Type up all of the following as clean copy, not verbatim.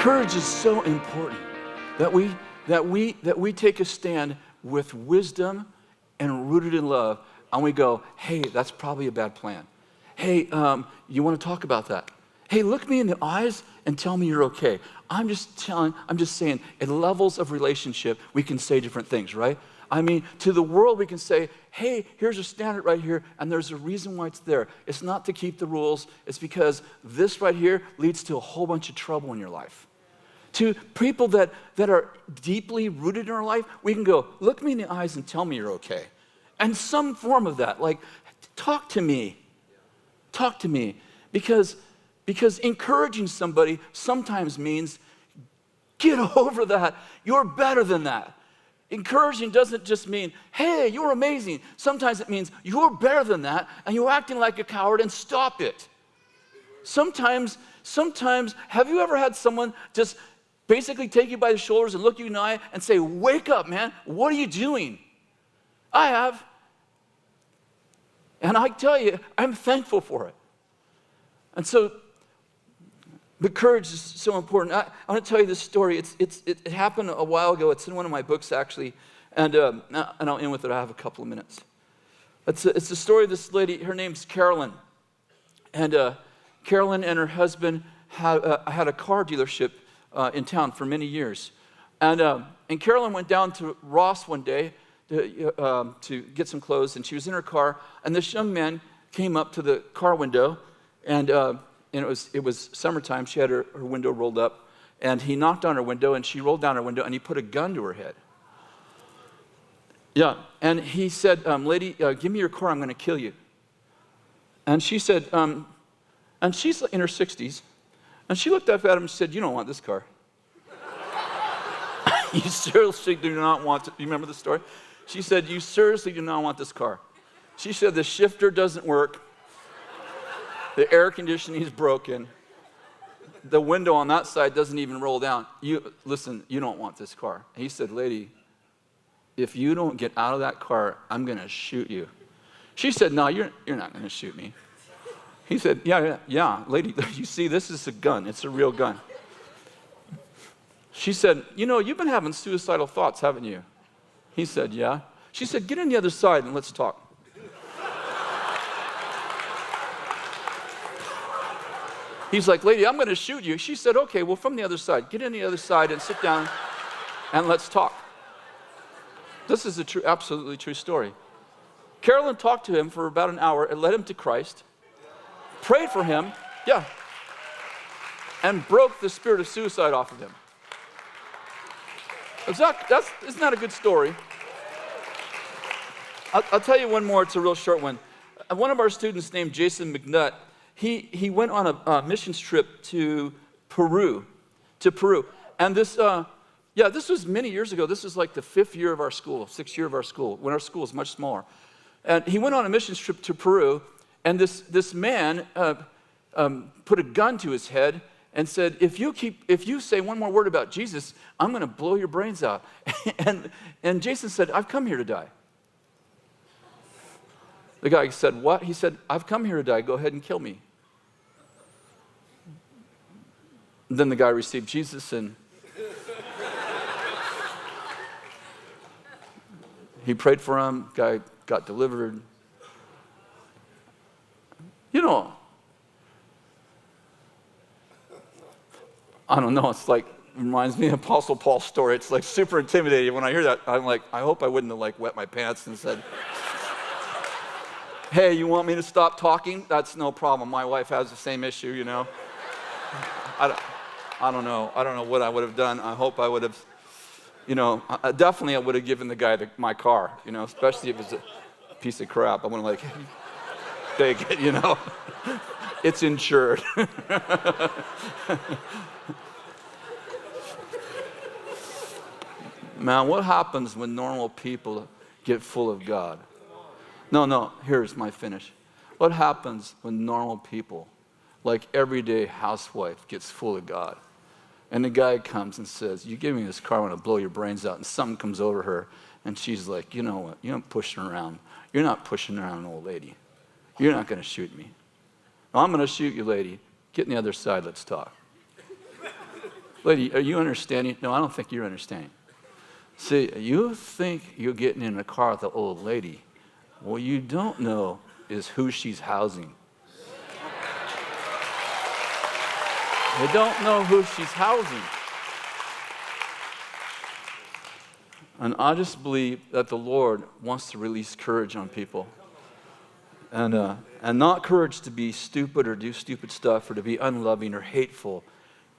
Courage is so important that we take a stand with wisdom and rooted in love, and we go, hey, that's probably a bad plan. Hey, you want to talk about that? Hey, look me in the eyes and tell me you're okay. I'm just saying, in levels of relationship, we can say different things, right? I mean, to the world, we can say, hey, here's a standard right here, and there's a reason why it's there. It's not to keep the rules. It's because this right here leads to a whole bunch of trouble in your life. To people that are deeply rooted in our life, we can go, look me in the eyes and tell me you're okay. And some form of that, like, talk to me. Talk to me. Because encouraging somebody sometimes means, get over that. You're better than that. Encouraging doesn't just mean, hey, you're amazing. Sometimes it means, you're better than that, and you're acting like a coward, and stop it. Sometimes, have you ever had someone just basically take you by the shoulders and look you in the eye and say, wake up, man, what are you doing? I have. And I tell you, I'm thankful for it. And so, but courage is so important. I want to tell you this story. It happened a while ago. It's in one of my books, actually. And I'll end with it. I have a couple of minutes. It's the story of this lady. Her name's Carolyn. And Carolyn and her husband had a car dealership in town for many years. And Carolyn went down to Ross one day to get some clothes. And she was in her car. And this young man came up to the car window. And it was summertime. She had her window rolled up, and he knocked on her window, and she rolled down her window, and he put a gun to her head. Yeah, and he said, lady, give me your car, I'm going to kill you. And she said, and she's in her 60s, and she looked up at him and said, you don't want this car. You seriously do not want to, you remember the story? She said, you seriously do not want this car. She said, the shifter doesn't work. The air conditioning is broken. The window on that side doesn't even roll down. Listen, you don't want this car. He said, lady, if you don't get out of that car, I'm going to shoot you. She said, no, you're not going to shoot me. He said, yeah, lady, you see, this is a gun. It's a real gun. She said, you've been having suicidal thoughts, haven't you? He said, yeah. She said, get on the other side and let's talk. He's like, lady, I'm going to shoot you. She said, okay, well, from the other side. Get on the other side and sit down and let's talk. This is absolutely true story. Carolyn talked to him for about an hour and led him to Christ, prayed for him, and broke the spirit of suicide off of him. Isn't that a good story? I'll tell you one more. It's a real short one. One of our students named Jason McNutt, he went on a missions trip to Peru. And this was many years ago. This was like the 6th year of our school, when our school was much smaller. And he went on a missions trip to Peru, and this man put a gun to his head and said, if you say one more word about Jesus, I'm going to blow your brains out. And Jason said, I've come here to die. The guy said, what? He said, I've come here to die. Go ahead and kill me. Then the guy received Jesus, and he prayed for him. Guy got delivered. I don't know. It's like, reminds me of Apostle Paul's story. It's like super intimidating. When I hear that, I'm like, I hope I wouldn't have wet my pants and said, hey, you want me to stop talking? That's no problem. My wife has the same issue, I don't know. I don't know what I would have done. I hope I would have, definitely I would have given the guy my car, especially if it's a piece of crap. I would have take it, It's insured. Man, what happens when normal people get full of God? No, here's my finish. What happens when normal people, like everyday housewife, gets full of God? And the guy comes and says, you give me this car, I want to blow your brains out. And something comes over her, and she's like, you know what? You're not pushing around. You're not pushing around an old lady. You're not going to shoot me. No, I'm going to shoot you, lady. Get on the other side, let's talk. Lady, are you understanding? No, I don't think you're understanding. See, you think you're getting in a car with an old lady. What you don't know is who she's housing. You don't know who she's housing. And I just believe that the Lord wants to release courage on people. And not courage to be stupid or do stupid stuff or to be unloving or hateful,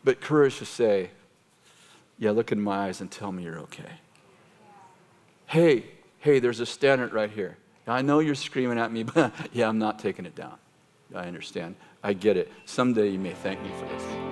but courage to say, yeah, look in my eyes and tell me you're okay. Hey, there's a standard right here. Now, I know you're screaming at me, but yeah, I'm not taking it down. I understand. I get it. Someday you may thank me for this.